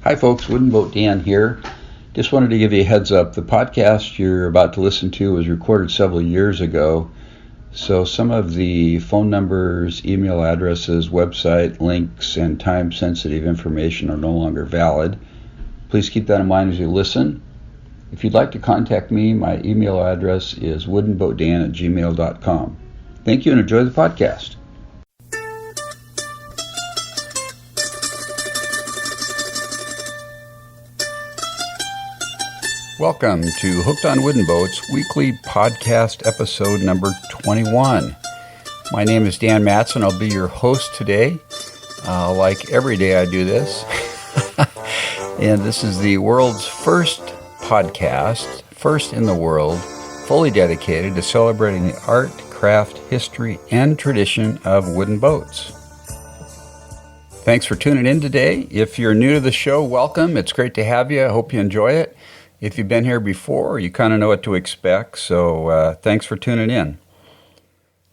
Hi folks, Wooden Boat Dan here. Just wanted to give you a heads up. The podcast you're about to listen to was recorded several years ago, so some of the phone numbers, email addresses, website links, and time-sensitive information are no longer valid. Please keep that in mind as you listen. If you'd like to contact me, my email address is woodenboatdan@gmail.com. Thank you and enjoy the podcast. Welcome to Hooked on Wooden Boats weekly podcast episode number 21. My name is Dan Matson. I'll be your host today. Like every day I do this. And this is the world's first podcast, first in the world, fully dedicated to celebrating the art, craft, history, and tradition of wooden boats. Thanks for tuning in today. If you're new to the show, welcome. It's great to have you. I hope you enjoy it. If you've been here before, you kind of know what to expect, so thanks for tuning in.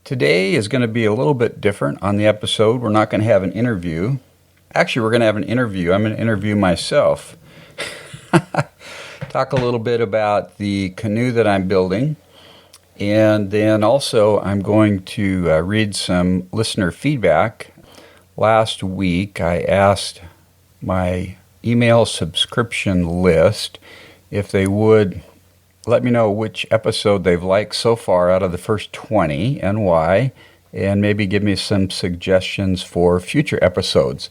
Today is going to be a little bit different on the episode. We're not going to have an interview. Actually, we're going to have an interview. I'm going to interview myself. Talk a little bit about the canoe that I'm building, and then also I'm going to read some listener feedback. Last week, I asked my email subscription list if they would let me know which episode they've liked so far out of the first 20 and why, and maybe give me some suggestions for future episodes.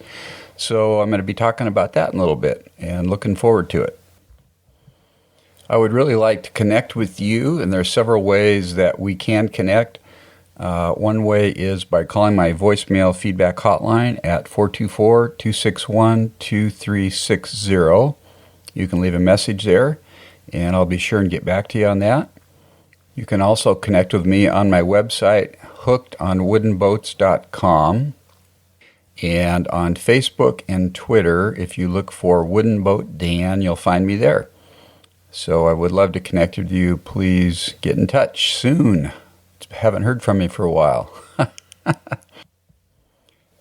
So I'm going to be talking about that in a little bit and looking forward to it. I would really like to connect with you, and there are several ways that we can connect. One way is by calling my voicemail feedback hotline at 424-261-2360. You can leave a message there, and I'll be sure and get back to you on that. You can also connect with me on my website, hookedonwoodenboats.com, and on Facebook and Twitter. If you look for Wooden Boat Dan, you'll find me there. So I would love to connect with you. Please get in touch soon. Haven't heard from you for a while.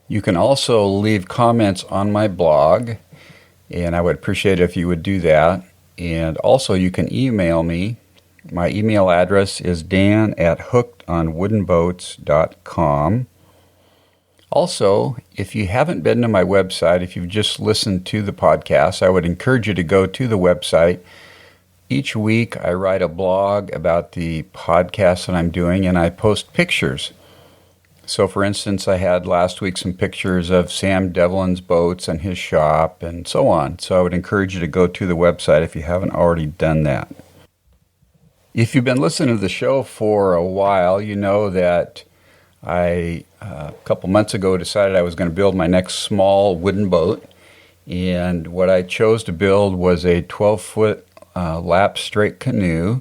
You can also leave comments on my blog, and I would appreciate it if you would do that. And also you can email me. My email address is dan@hookedonwoodenboats.com. Also, if you haven't been to my website, if you've just listened to the podcast, I would encourage you to go to the website. Each week I write a blog about the podcast that I'm doing, and I post pictures. So, for instance, I had last week some pictures of Sam Devlin's boats and his shop and so on. So I would encourage you to go to the website if you haven't already done that. If you've been listening to the show for a while, you know that I, a couple months ago, decided I was going to build my next small wooden boat. And what I chose to build was a 12-foot lap straight canoe.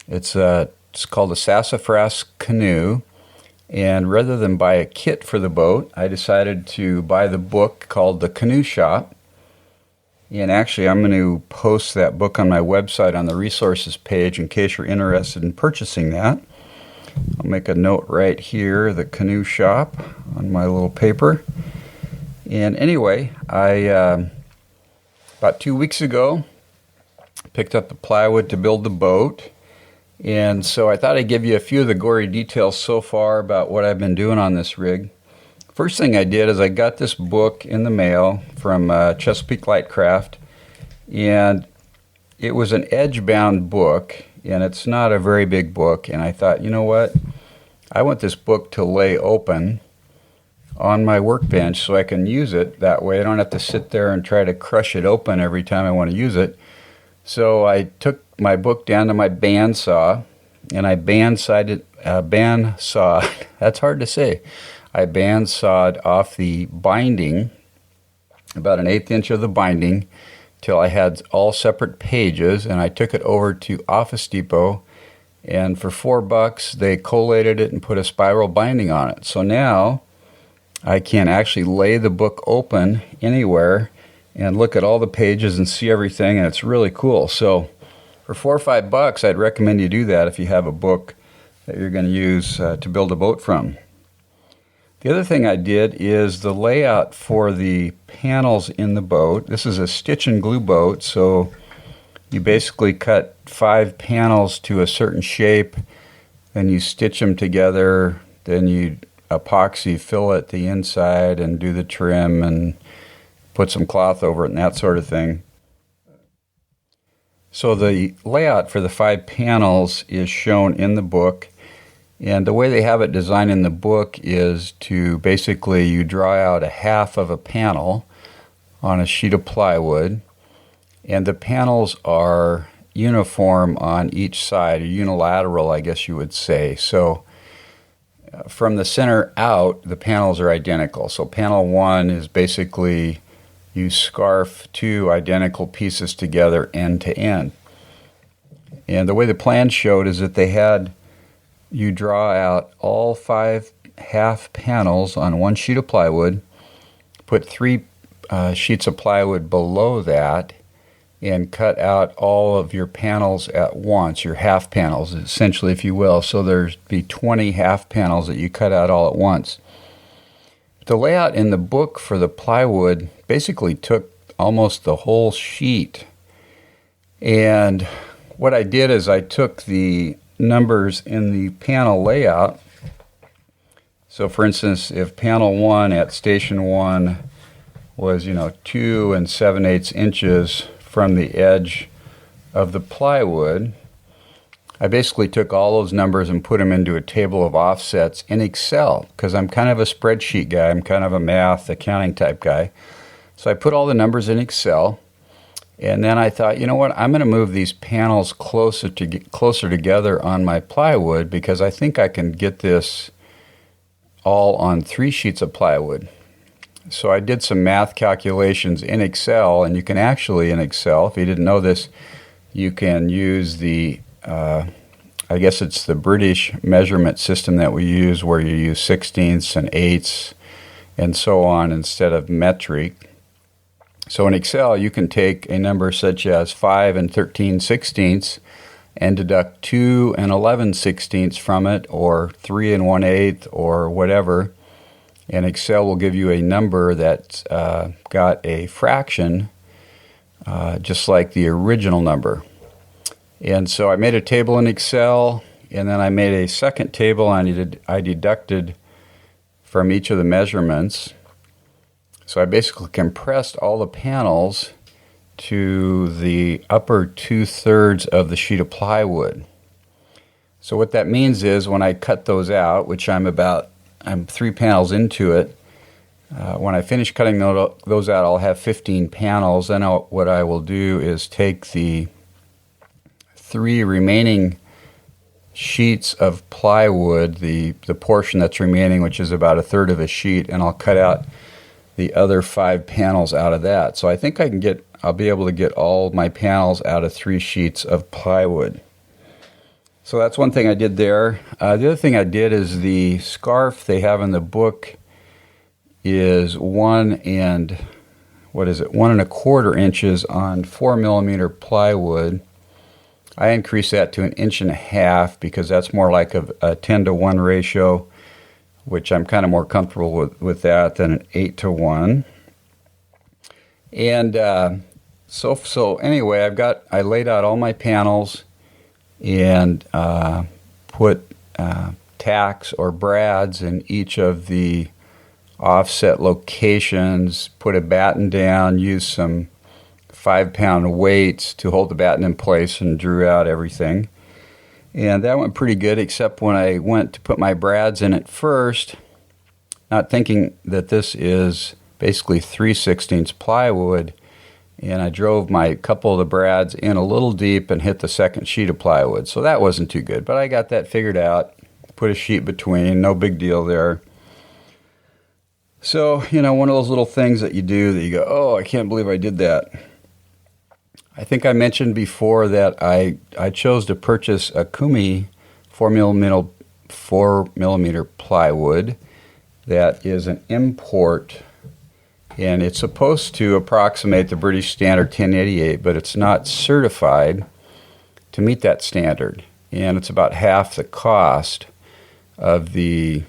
It's called a Sassafras canoe. And rather than buy a kit for the boat, I decided to buy the book called the Canoe Shop. And actually, I'm going to post that book on my website on the resources page in case you're interested in purchasing that. I'll make a note right here, the Canoe Shop, on my little paper. And anyway, I about 2 weeks ago picked up the plywood to build the boat. And so I thought I'd give you a few of the gory details so far about what I've been doing on this rig. First thing I did is I got this book in the mail from Chesapeake Lightcraft, and it was an edge-bound book, and it's not a very big book. And I thought, you know what? I want this book to lay open on my workbench so I can use it. That way I don't have to sit there and try to crush it open every time I want to use it. So I took my book down to my bandsaw, and I bandsawed, that's hard to say. I bandsawed off the binding, about 1/8 inch of the binding, till I had all separate pages, and I took it over to Office Depot, and for $4 they collated it and put a spiral binding on it. So now I can actually lay the book open anywhere and look at all the pages and see everything, and it's really cool. So for $4 or $5, I'd recommend you do that if you have a book that you're going to use to build a boat from. The other thing I did is the layout for the panels in the boat. This is a stitch and glue boat, so you basically cut 5 panels to a certain shape, then you stitch them together, then you epoxy fillet the inside and do the trim and put some cloth over it and that sort of thing. So the layout for the 5 panels is shown in the book, and the way they have it designed in the book is to basically you draw out a half of a panel on a sheet of plywood, and the panels are uniform on each side, or unilateral, I guess you would say. So from the center out, the panels are identical. So panel 1 is basically you scarf 2 identical pieces together end to end. And the way the plan showed is that they had you draw out all 5 half panels on one sheet of plywood, put 3 sheets of plywood below that, and cut out all of your panels at once, your half panels, essentially, if you will. So there's be 20 half panels that you cut out all at once. The layout in the book for the plywood basically took almost the whole sheet. And what I did is I took the numbers in the panel layout. So for instance, if panel 1 at station 1 was 2 7/8 inches from the edge of the plywood, I basically took all those numbers and put them into a table of offsets in Excel, because I'm kind of a spreadsheet guy. I'm kind of a math, accounting type guy. So I put all the numbers in Excel, and then I thought, you know what, I'm going to move these panels closer together on my plywood, because I think I can get this all on 3 sheets of plywood. So I did some math calculations in Excel, and you can actually, in Excel, if you didn't know this, you can use the, I guess it's the British measurement system that we use, where you use sixteenths and eighths and so on instead of metric. So in Excel, you can take a number such as 5 13/16 and deduct 2 11/16 from it, or 3 1/8, or whatever. And Excel will give you a number that's got a fraction, just like the original number. And so I made a table in Excel, and then I made a second table, and I deducted from each of the measurements. So I basically compressed all the panels to the upper 2/3 of the sheet of plywood. So what that means is when I cut those out, which I'm 3 panels into it, when I finish cutting those out, I'll have 15 panels. Then what I will do is take the 3 remaining sheets of plywood, the portion that's remaining, which is about 1/3 of a sheet, and I'll cut out the other 5 panels out of that. So I think I'll be able to get all my panels out of 3 sheets of plywood. So that's one thing I did there. The other thing I did is the scarf they have in the book is 1 1/4 inches on 4mm plywood. I increased that to 1.5 inches because that's more like a 10-to-1 ratio, which I'm kind of more comfortable with that than an 8-to-1. And so anyway, I laid out all my panels and put tacks or brads in each of the offset locations, put a batten down, used some 5-pound weights to hold the batten in place, and drew out everything. And that went pretty good, except when I went to put my brads in it first, not thinking that this is basically 3/16 plywood, and I drove my couple of the brads in a little deep and hit the second sheet of plywood. So that wasn't too good, but I got that figured out, put a sheet between, no big deal there. So, one of those little things that you do that you go, oh, I can't believe I did that. I think I mentioned before that I chose to purchase Okoume 4mm plywood. That is an import, and it's supposed to approximate the British standard 1088, but it's not certified to meet that standard, and it's about half the cost of the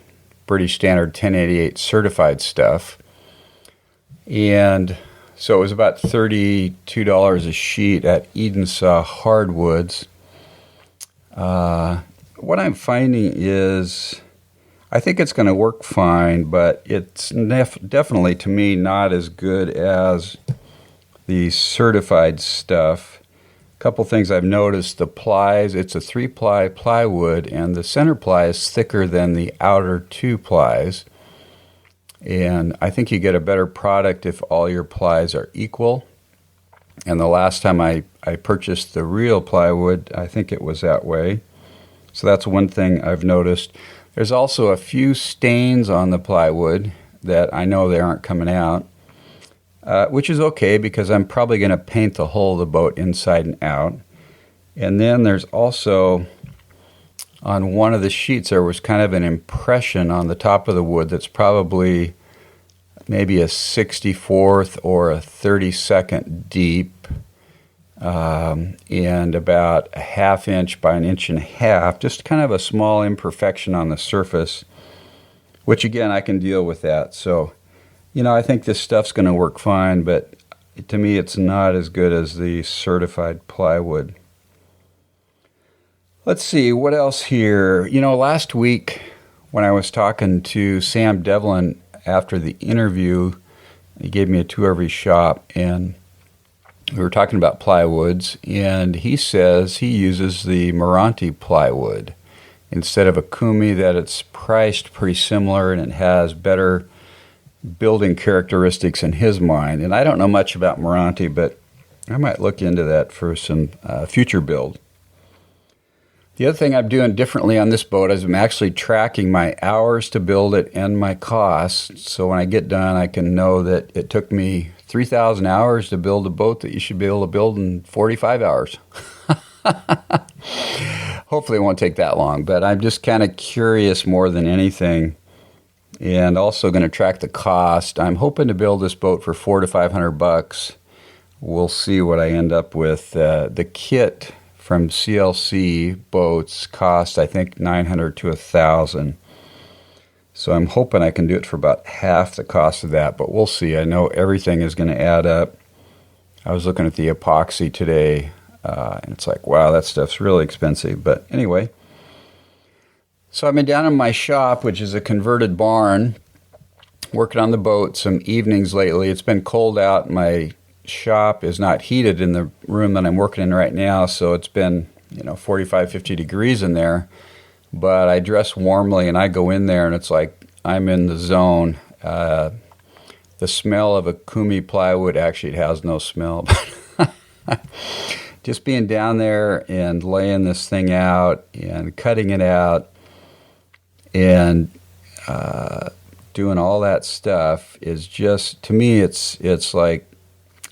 British Standard 1088 certified stuff. And so it was about $32 a sheet at Eden Saw Hardwoods. What I'm finding is I think it's going to work fine, but it's definitely, to me, not as good as the certified stuff. A couple things I've noticed: the plies, it's a 3-ply plywood, and the center ply is thicker than the outer 2 plies. And I think you get a better product if all your plies are equal. And the last time I purchased the real plywood, I think it was that way. So that's one thing I've noticed. There's also a few stains on the plywood that I know they aren't coming out, which is okay because I'm probably going to paint the whole of the boat inside and out. And then there's also, on one of the sheets, there was kind of an impression on the top of the wood that's probably maybe a 64th or a 32nd deep, and about a 1/2 inch by 1.5 inches, just kind of a small imperfection on the surface, which again, I can deal with that. So, I think this stuff's going to work fine, but to me, it's not as good as the certified plywood. Let's see, what else here? Last week when I was talking to Sam Devlin after the interview, he gave me a tour of his shop, and we were talking about plywoods, and he says he uses the Meranti plywood instead of Okoume, that it's priced pretty similar and it has better building characteristics in his mind. And I don't know much about Meranti, but I might look into that for some future build. The other thing I'm doing differently on this boat is I'm actually tracking my hours to build it and my costs. So when I get done, I can know that it took me 3,000 hours to build a boat that you should be able to build in 45 hours. Hopefully it won't take that long, but I'm just kind of curious more than anything, and also going to track the cost. I'm hoping to build this boat for $400 to $500. We'll see what I end up with. The kit from CLC boats cost, I think, $900 to $1,000. So I'm hoping I can do it for about half the cost of that, but we'll see. I know everything is going to add up. I was looking at the epoxy today, and it's like, wow, that stuff's really expensive. But anyway, so I've been down in my shop, which is a converted barn, working on the boat some evenings lately. It's been cold out. My shop is not heated in the room that I'm working in right now, so it's been 45, 50 degrees in there. But I dress warmly, and I go in there, and it's like I'm in the zone. The smell of Okoume plywood, actually, it has no smell. Just being down there and laying this thing out and cutting it out and doing all that stuff is just, to me, it's like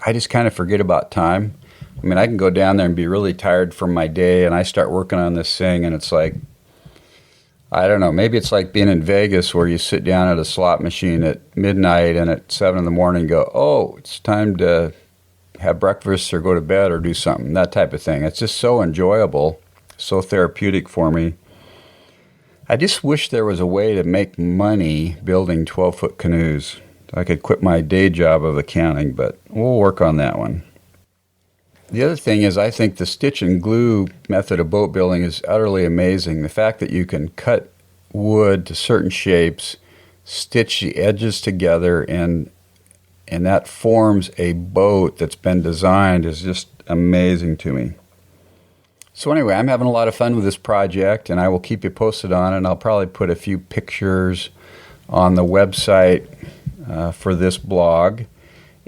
I just kind of forget about time. I mean, I can go down there and be really tired from my day, and I start working on this thing, and it's like, I don't know, maybe it's like being in Vegas where you sit down at a slot machine at midnight and at 7 in the morning go, oh, it's time to have breakfast or go to bed or do something, that type of thing. It's just so enjoyable, so therapeutic for me. I just wish there was a way to make money building 12-foot canoes. I could quit my day job of accounting, but we'll work on that one. The other thing is, I think the stitch and glue method of boat building is utterly amazing. The fact that you can cut wood to certain shapes, stitch the edges together, and that forms a boat that's been designed is just amazing to me. So anyway, I'm having a lot of fun with this project, and I will keep you posted on it. And I'll probably put a few pictures on the website for this blog.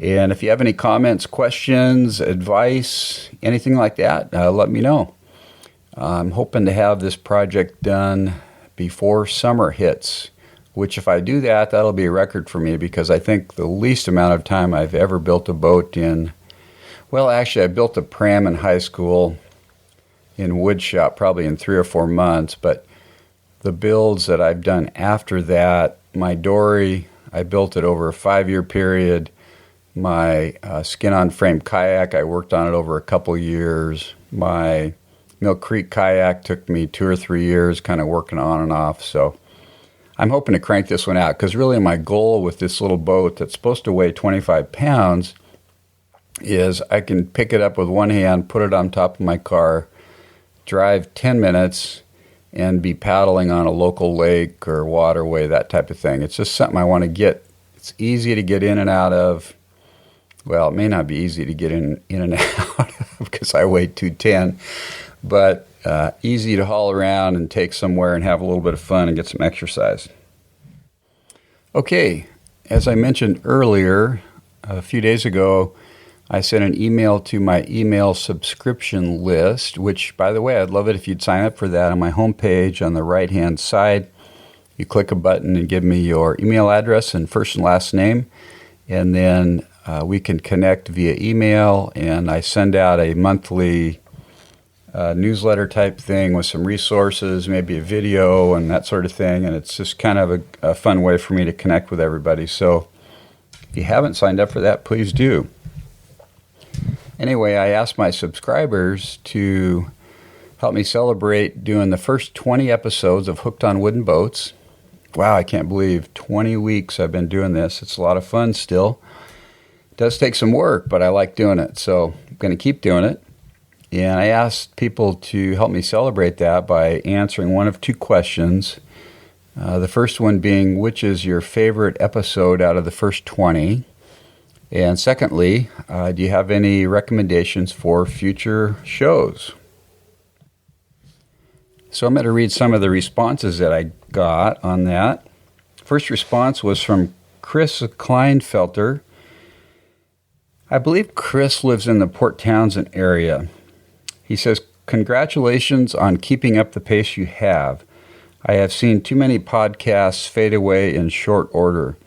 And if you have any comments, questions, advice, anything like that, let me know. I'm hoping to have this project done before summer hits, which if I do that, that'll be a record for me, because I think the least amount of time I've ever built a boat in, well, actually, I built a pram in high school in wood shop probably in 3 or 4 months, but the builds that I've done after that, my dory, I built it over a 5-year period. My skin-on frame kayak, I worked on it over a couple years. My Mill Creek kayak took me 2 or 3 years, kind of working on and off. So I'm hoping to crank this one out, because really my goal with this little boat that's supposed to weigh 25 pounds is I can pick it up with one hand, put it on top of my car, drive 10 minutes, and be paddling on a local lake or waterway, that type of thing. It's just something I want to get. It's easy to get in and out of. Well, it may not be easy to get in and out because I weigh 210, but easy to haul around and take somewhere and have a little bit of fun and get some exercise. Okay, as I mentioned earlier, a few days ago, I sent an email to my email subscription list, which, by the way, I'd love it if you'd sign up for that. On my homepage on the right-hand side, you click a button and give me your email address and first and last name, and then we can connect via email, and I send out a monthly newsletter type thing with some resources, maybe a video and that sort of thing, and it's just kind of a fun way for me to connect with everybody. So if you haven't signed up for that, please do. Anyway, I asked my subscribers to help me celebrate doing the first 20 episodes of Hooked on Wooden Boats. Wow, I can't believe 20 weeks I've been doing this. It's a lot of fun still. It does take some work, but I like doing it, so I'm going to keep doing it. And I asked people to help me celebrate that by answering one of two questions. The first one being, which is your favorite episode out of the first 20? And secondly, do you have any recommendations for future shows? So I'm going to read some of the responses that I got on that. First response was from Chris Kleinfelter. I believe Chris lives in the Port Townsend area. He says, congratulations on keeping up the pace you have. I have seen too many podcasts fade away in short order.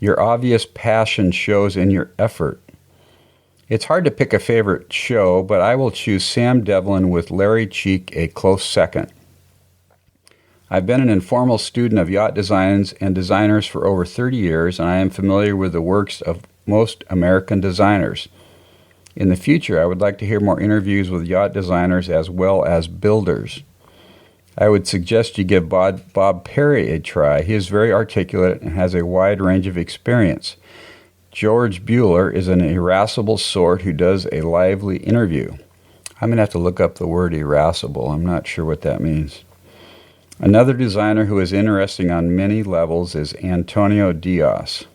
Your obvious passion shows in your effort. It's hard to pick a favorite show, but I will choose Sam Devlin with Larry Cheek a close second. I've been an informal student of yacht designs and designers for over 30 years, and I am familiar with the works of most American designers. In the future, I would like to hear more interviews with yacht designers as well as builders. I would suggest you give Bob Perry a try. He is very articulate and has a wide range of experience. George Bueller is an irascible sort who does a lively interview. I'm going to have to look up the word irascible. I'm not sure what that means. Another designer who is interesting on many levels is Antonio Diaz.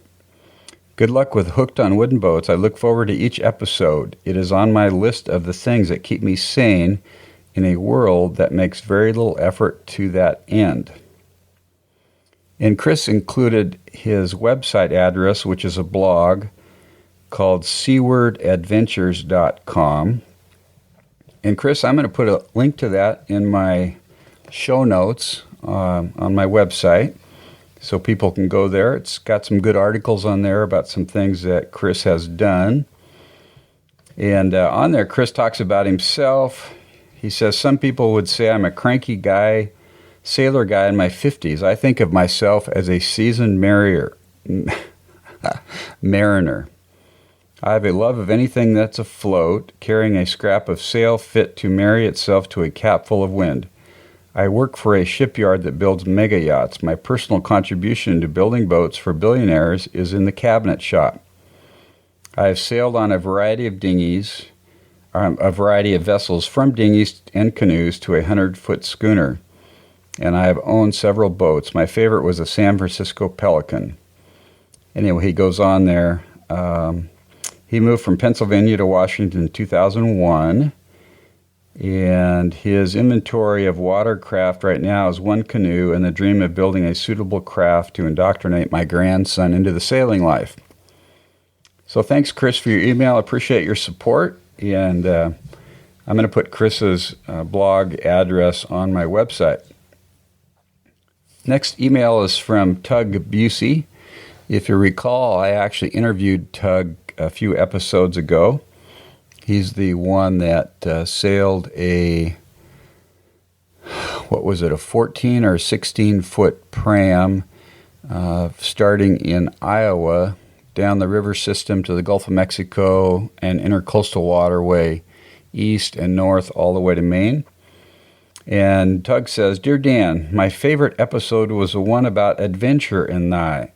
Good luck with Hooked on Wooden Boats. I look forward to each episode. It is on my list of the things that keep me sane in a world that makes very little effort to that end. And Chris included his website address, which is a blog called seawardadventures.com. And Chris, I'm going to put a link to that in my show notes on my website so people can go there. It's got some good articles on there about some things that Chris has done. And on there, Chris talks about himself. He says, some people would say I'm a cranky guy, sailor guy in my 50s. I think of myself as a seasoned mariner. I have a love of anything that's afloat, carrying a scrap of sail fit to marry itself to a cap full of wind. I work for a shipyard that builds mega yachts. My personal contribution to building boats for billionaires is in the cabinet shop. I have sailed on a variety of vessels, from dinghies and canoes to a 100-foot schooner, and I have owned several boats. My favorite was a San Francisco Pelican. Anyway, he goes on there. He moved from Pennsylvania to Washington in 2001, and his inventory of watercraft right now is one canoe and the dream of building a suitable craft to indoctrinate my grandson into the sailing life. So thanks, Chris, for your email. I appreciate your support. And I'm going to put Chris's blog address on my website. Next email is from Tug Busey. If you recall, I actually interviewed Tug a few episodes ago. He's the one that sailed a 14 or 16-foot pram starting in Iowa down the river system to the Gulf of Mexico and intercoastal waterway east and north all the way to Maine. And Tug says, Dear Dan, my favorite episode was the one about Adventure and I,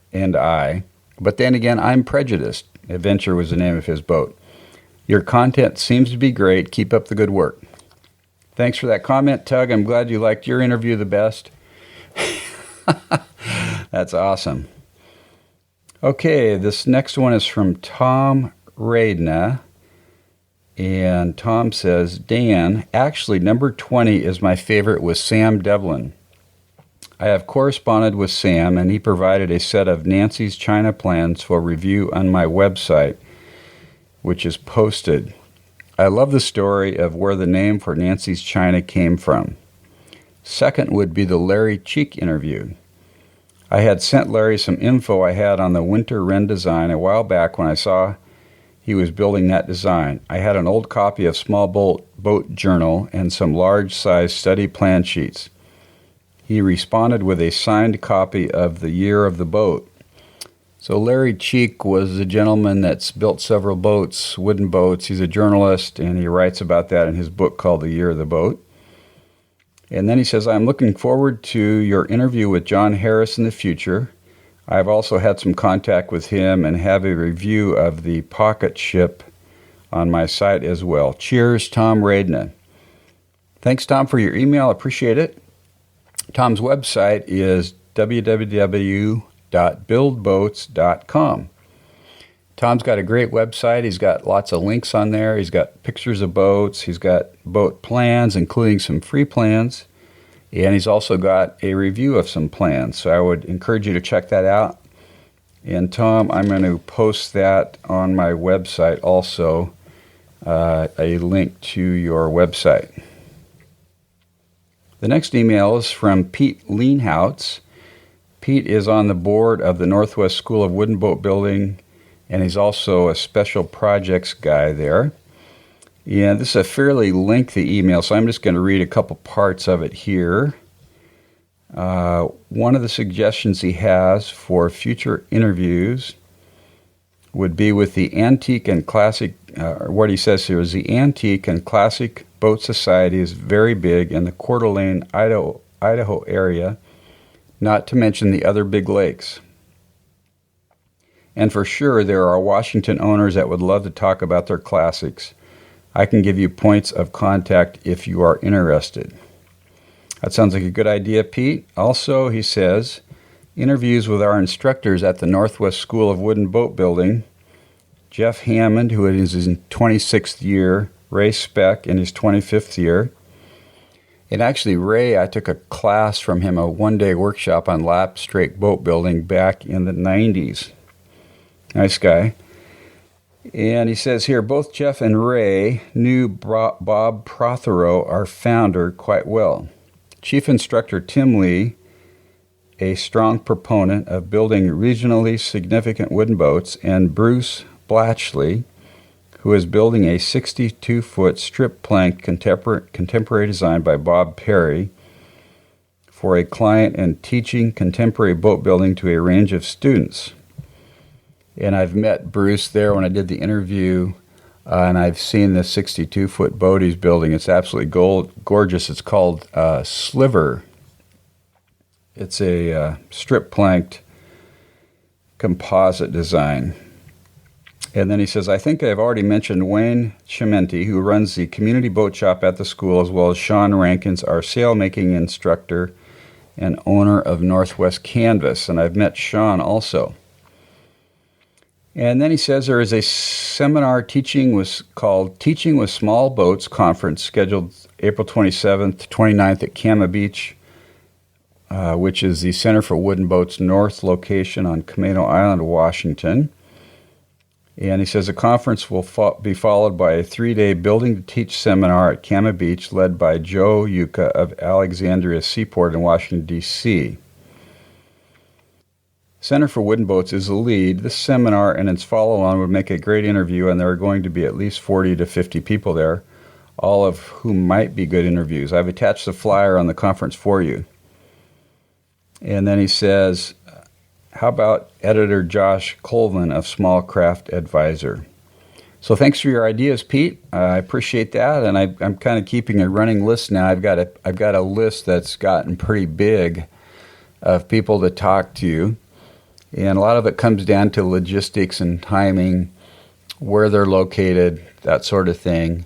but then again, I'm prejudiced. Adventure was the name of his boat. Your content seems to be great. Keep up the good work. Thanks for that comment, Tug. I'm glad you liked your interview the best. That's awesome. Okay, this next one is from Tom Radna. And Tom says, Dan, actually number 20 is my favorite with Sam Devlin. I have corresponded with Sam, and he provided a set of Nancy's China plans for review on my website, which is posted. I love the story of where the name for Nancy's China came from. Second would be the Larry Cheek interview. I had sent Larry some info I had on the Winter Wren design a while back when I saw he was building that design. I had an old copy of Small Boat Journal and some large-size study plan sheets. He responded with a signed copy of the year of the boat. So Larry Cheek was a gentleman that's built several boats, wooden boats. He's a journalist, and he writes about that in his book called The Year of the Boat. And then he says, I'm looking forward to your interview with John Harris in the future. I've also had some contact with him and have a review of the Pocket Ship on my site as well. Cheers, Tom Radna. Thanks, Tom, for your email. Appreciate it. Tom's website is www.buildboats.com. Tom's got a great website. He's got lots of links on there. He's got pictures of boats. He's got boat plans, including some free plans. And he's also got a review of some plans. So I would encourage you to check that out. And Tom, I'm going to post that on my website also, a link to your website. The next email is from Pete Leanhoutz. Pete is on the board of the Northwest School of Wooden Boat Building, and he's also a special projects guy there. Yeah, this is a fairly lengthy email, so I'm just going to read a couple parts of it here. One of the suggestions he has for future interviews would be with the Antique and Classic, what he says here is the Antique and Classic Boat Society is very big in the Coeur d'Alene, Idaho area, not to mention the other big lakes. And for sure, there are Washington owners that would love to talk about their classics. I can give you points of contact if you are interested. That sounds like a good idea, Pete. Also, he says, interviews with our instructors at the Northwest School of Wooden Boat Building, Jeff Hammond, who is in 26th year, Ray Speck in his 25th year. And actually, Ray, I took a class from him, a one-day workshop on lap strake boat building back in the 90s. Nice guy. And he says here, both Jeff and Ray knew Bob Prothero, our founder, quite well. Chief Instructor Tim Lee, a strong proponent of building regionally significant wooden boats, and Bruce Blatchley, who is building a 62-foot strip plank contemporary design by Bob Perry for a client and teaching contemporary boat building to a range of students. And I've met Bruce there when I did the interview, and I've seen the 62-foot boat he's building. It's absolutely gorgeous. It's called Sliver. It's a strip-planked composite design. And then he says, I think I've already mentioned Wayne Chimenti, who runs the community boat shop at the school, as well as Sean Rankins, our sail-making instructor and owner of Northwest Canvas. And I've met Sean also. And then he says there is a seminar called Teaching with Small Boats Conference scheduled April 27th to 29th at Kama Beach, which is the Center for Wooden Boats North location on Camano Island, Washington. And he says the conference will be followed by a 3-day Building to Teach seminar at Kama Beach led by Joe Yuka of Alexandria Seaport in Washington, D.C. Center for Wooden Boats is the lead. This seminar and its follow-on would make a great interview, and there are going to be at least 40 to 50 people there, all of whom might be good interviews. I've attached the flyer on the conference for you. And then he says, how about editor Josh Colvin of Small Craft Advisor? So thanks for your ideas, Pete. I appreciate that, and I'm kind of keeping a running list now. I've got a list that's gotten pretty big of people to talk to, and a lot of it comes down to logistics and timing, where they're located, that sort of thing.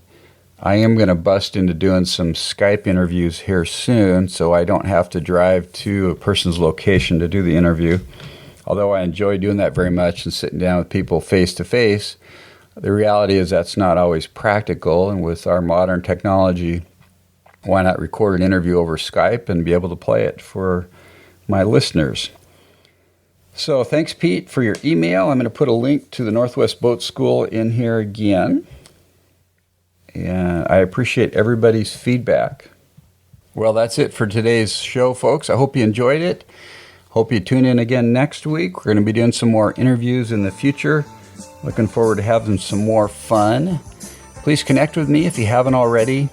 I am going to bust into doing some Skype interviews here soon, so I don't have to drive to a person's location to do the interview. Although I enjoy doing that very much and sitting down with people face to face, the reality is that's not always practical, and with our modern technology, why not record an interview over Skype and be able to play it for my listeners? So thanks, Pete, for your email. I'm going to put a link to the Northwest Boat School in here again, and I appreciate everybody's feedback. Well, that's it for today's show, folks. I hope you enjoyed it. Hope you tune in again next week. We're going to be doing some more interviews in the future. Looking forward to having some more fun. Please connect with me if you haven't already.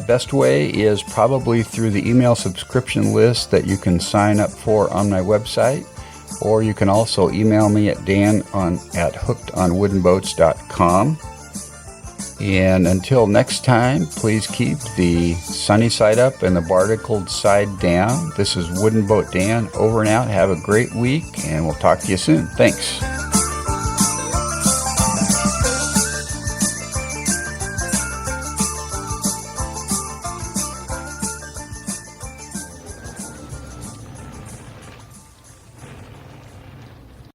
Best way is probably through the email subscription list that you can sign up for on my website, or you can also email me at dan@hookedonwoodenboats.com. And until next time, please keep the sunny side up and the barnacled side down. This is Wooden Boat Dan, over and out. Have a great week, and we'll talk to you soon. Thanks.